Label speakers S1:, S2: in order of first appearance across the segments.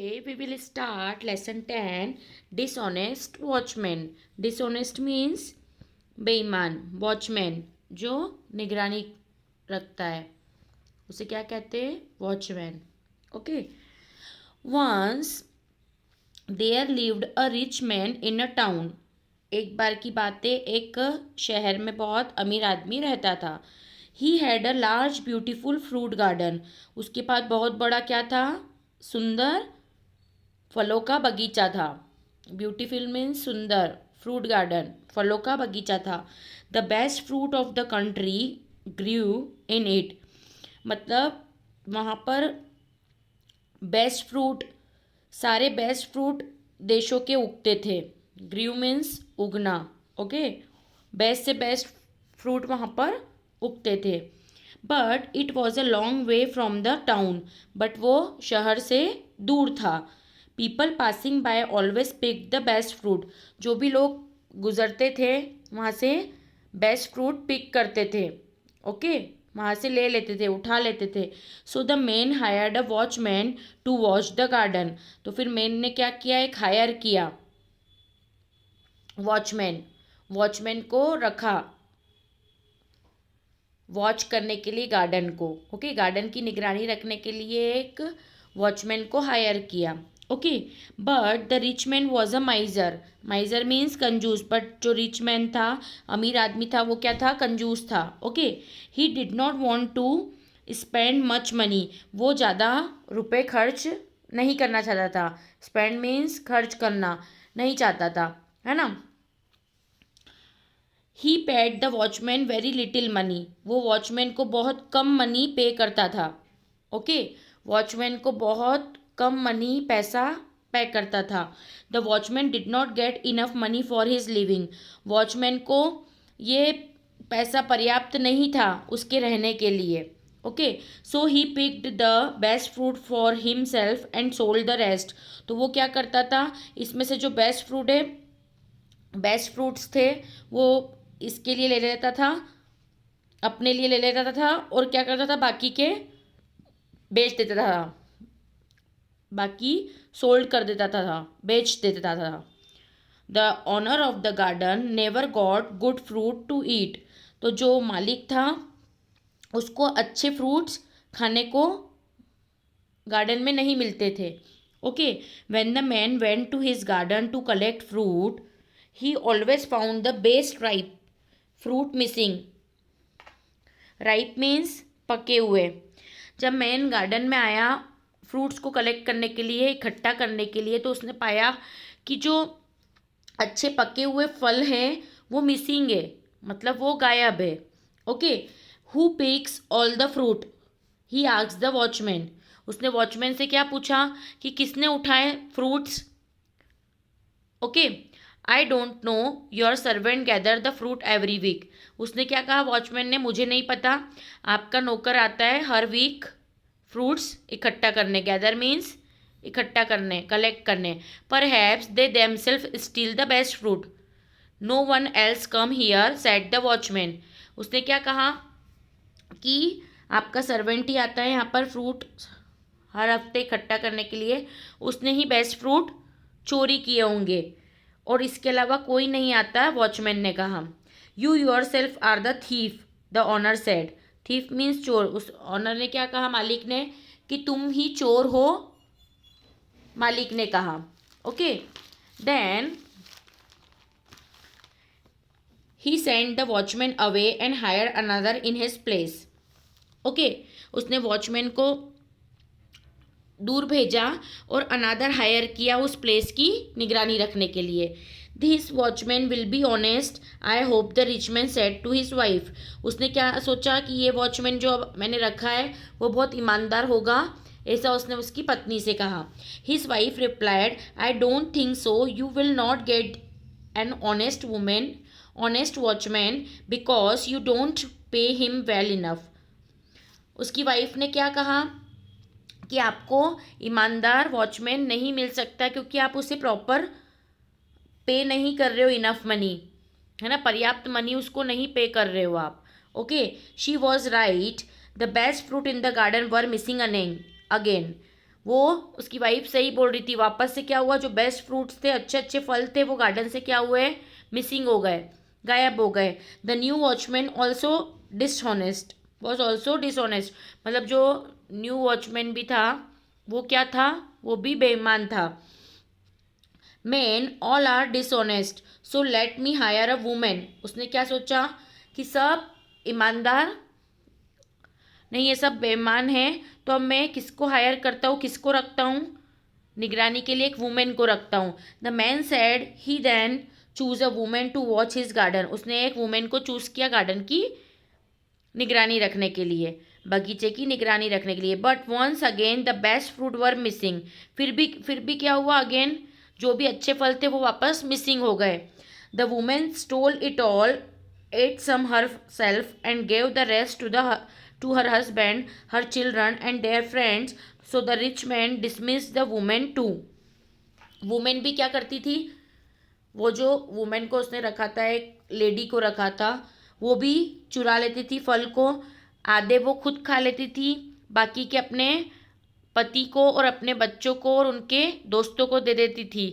S1: Today we will start lesson 10 dishonest watchman. Dishonest means बेईमान. Watchman जो निगरानी रखता है उसे क्या कहते हैं? Watchman. Okay. Once there lived a rich man in a town. एक बार की बात है, एक शहर में बहुत अमीर आदमी रहता था. ही had a large beautiful fruit garden. उसके पास बहुत बड़ा क्या था? सुंदर फलों का बगीचा था. ब्यूटीफुल मीन्स सुंदर. फ्रूट गार्डन फलों का बगीचा था. The best fruit of the country grew in it. मतलब वहाँ पर बेस्ट फ्रूट, सारे बेस्ट फ्रूट देशों के उगते थे. ग्रू मीन्स उगना. ओके. बेस्ट से बेस्ट फ्रूट वहाँ पर उगते थे. But it was a long way from the town. But वो शहर से दूर था. People passing by always pick the best fruit. जो भी लोग गुजरते थे वहाँ से बेस्ट फ्रूट पिक करते थे. ओके. वहाँ से ले लेते थे, उठा लेते थे. So the man hired a watchman to watch the garden. तो फिर मैन ने क्या किया? एक हायर किया वॉचमैन. वॉचमैन को रखा वॉच करने के लिए गार्डन को. ओके. गार्डन की निगरानी रखने के लिए एक वॉचमैन को हायर किया. Okay. But the rich man was a miser. Miser means कंजूस. बट जो रिच मैन था, अमीर आदमी था, वो क्या था? कंजूस था. Okay. He did not want to spend much money. वो ज़्यादा रुपए खर्च नहीं करना चाहता था. स्पेंड मीन्स खर्च करना नहीं चाहता था, है ना. He paid the watchman very little money. वो वॉचमैन को बहुत कम मनी पे करता था. ओके. वॉचमैन को बहुत कम मनी, पैसा पे करता था. The watchman did not get enough money for his living. Watchman को ये पैसा पर्याप्त नहीं था उसके रहने के लिए. Okay. So he picked the best fruit for himself and sold the rest. तो वो क्या करता था? इसमें से जो बेस्ट फ्रूट है, बेस्ट फ्रूट्स थे, वो इसके लिए ले लेता था, अपने लिए ले लेता था, और क्या करता था? बाकी के बेच देता था. बाकी सोल्ड कर देता था, बेच देता था. The owner of the garden never got good fruit to eat. तो जो मालिक था उसको अच्छे फ्रूट्स खाने को गार्डन में नहीं मिलते थे. Okay. When the man went to his garden to collect fruit he always found the best ripe fruit missing. Ripe means पके हुए. जब मैन गार्डन में आया फ्रूट्स को कलेक्ट करने के लिए, इकट्ठा करने के लिए, तो उसने पाया कि जो अच्छे पके हुए फल हैं वो मिसिंग है, मतलब वो गायब है. Okay. Who picks all the fruit? He asks the watchman. उसने वॉचमैन से क्या पूछा? कि किसने उठाए fruits? Okay. I don't know, your servant gather the fruit every week. उसने क्या कहा वॉचमैन ने? मुझे नहीं पता, आपका नौकर आता है हर वीक फ्रूट्स इकट्ठा करने. गैदर मीन्स इकट्ठा करने, कलेक्ट करने. Perhaps they themselves steal the best fruit. No one else come here said the watchman. उसने क्या कहा? कि आपका सर्वेंट ही आता है यहाँ पर फ्रूट हर हफ्ते इकट्ठा करने के लिए, उसने ही बेस्ट फ्रूट चोरी किए होंगे, और इसके अलावा कोई नहीं आता. वॉचमैन ने कहा. You yourself are the thief, the owner said. Thief means चोर. उस ऑनर ने क्या कहा? मालिक ने, कि तुम ही चोर हो, मालिक ने कहा. Okay. Then he send the watchman away and hire another in his place. Okay. उसने वॉचमैन को दूर भेजा और अनादर हायर किया उस प्लेस की निगरानी रखने के लिए. This watchman will be honest I hope the rich man said to his wife. उसने क्या सोचा? कि ये वॉचमैन जो मैंने रखा है वो बहुत ईमानदार होगा, ऐसा उसने उसकी पत्नी से कहा. His wife replied I don't think so. You will not get an honest watchman because you don't pay him well enough. उसकी वाइफ ने क्या कहा? कि आपको ईमानदार वॉचमैन नहीं मिल सकता क्योंकि आप उसे प्रॉपर पे नहीं कर रहे हो, इनफ मनी, है ना, पर्याप्त मनी उसको नहीं पे कर रहे हो आप. Okay. She was right. The best fruit in the garden were missing again. वो उसकी वाइफ सही बोल रही थी, वापस से क्या हुआ, जो बेस्ट फ्रूट्स थे, अच्छे अच्छे फल थे, वो गार्डन से क्या हुए, मिसिंग हो गए, गायब हो गए। The new watchman also dishonest, was also dishonest, मतलब जो न्यू वॉचमैन भी था वो क्या था, वो भी बेईमान था। Men all are dishonest so let me hire a women, उसने क्या सोचा कि सब ईमानदार नहीं, ये सब बेईमान हैं, तो अब मैं किसको हायर करता हूँ, किसको रखता हूँ निगरानी के लिए, एक वुमेन को रखता हूँ। The man said he then choose a women to watch his garden, उसने एक वुमेन को चूज किया गार्डन की निगरानी रखने के लिए, बगीचे की निगरानी रखने के लिए। But once again the best fruit were missing, फिर भी क्या हुआ, अगेन जो भी अच्छे फल थे वो वापस मिसिंग हो गए। The women stole it all, ate some herself and gave the rest to her husband, her children and their friends, so the rich man dismiss the women too. Women भी क्या करती थी, वो जो women को उसने रखा था, एक लेडी को रखा था, वो भी चुरा लेती थी फल को, आधे वो खुद खा लेती थी, बाकी के अपने पति को और अपने बच्चों को और उनके दोस्तों को दे देती थी,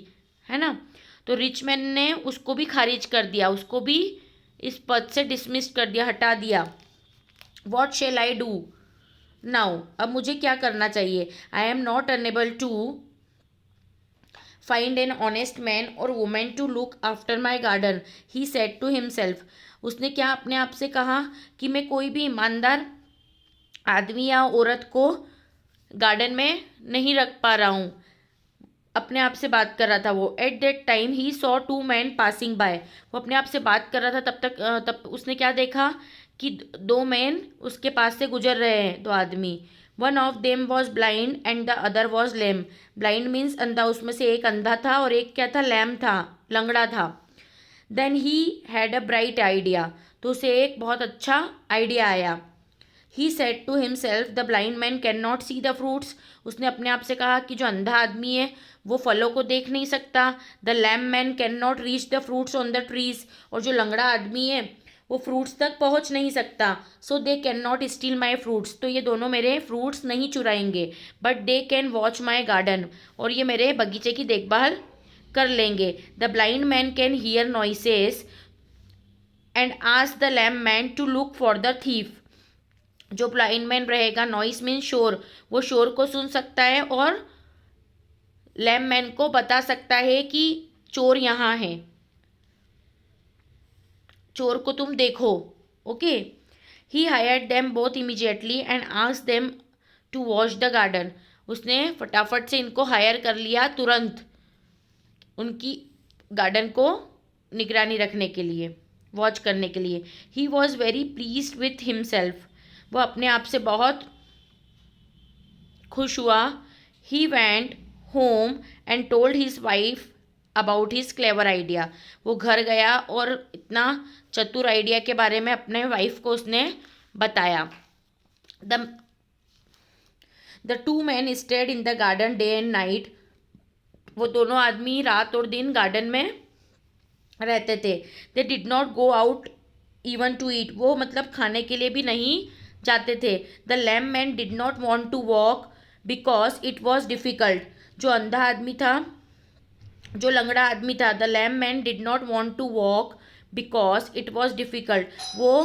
S1: है ना। तो रिच मैन ने उसको भी खारिज कर दिया, उसको भी इस पद से डिसमिस कर दिया, हटा दिया। What shall I do now, अब मुझे क्या करना चाहिए। I am not unable to find an honest man और women to look after my garden, he said to himself, उसने क्या अपने आप से कहा कि मैं कोई भी ईमानदार आदमी या औरत को गार्डन में नहीं रख पा रहा हूँ, अपने आप से बात कर रहा था वो। At that time he saw two man passing by, वो अपने आप से बात कर रहा था, तब उसने क्या देखा कि दो मैन उसके पास से गुजर रहे हैं, दो आदमी। One of them was blind and the other was lame, blind means अंधा, उसमें से एक अंधा था और एक क्या था, लैम था, लंगड़ा था। Then he had a bright idea, तो उसे एक बहुत अच्छा आइडिया आया। He said to himself the blind man can not see the fruits, उसने अपने आप से कहा कि जो अंधा आदमी है वो फलों को देख नहीं सकता। The lame man can not reach the fruits on the trees, और जो लंगड़ा आदमी है वो फ्रूट्स तक पहुंच नहीं सकता। So they can not steal my fruits, तो ये दोनों मेरे फ्रूट्स नहीं चुराएंगे। But they can watch my garden, और ये मेरे बगीचे की देखभाल कर लेंगे। The blind man can hear noises and ask the lame man to look for the thief, जो ब्लाइंड मैन रहेगा, नॉइस मीन शोर, वो शोर को सुन सकता है और लैम मैन को बता सकता है कि चोर यहाँ है, चोर को तुम देखो। Okay, he hired them both immediately and asked them to watch the garden, उसने फटाफट से इनको हायर कर लिया तुरंत, उनकी गार्डन को निगरानी रखने के लिए, वॉच करने के लिए। He was very pleased with himself, वो अपने आप से बहुत खुश हुआ। He went home and told his wife about his clever idea, वो घर गया और इतना चतुर आइडिया के बारे में अपने वाइफ को उसने बताया। The two man stayed in the garden day and night, वो दोनों आदमी रात और दिन गार्डन में रहते थे। They did not go out even to eat, वो मतलब खाने के लिए भी नहीं जाते थे। The lame man did not want to walk because it was difficult, जो अंधा आदमी था, जो लंगड़ा आदमी था, the lame man did not want to walk because it was difficult, वो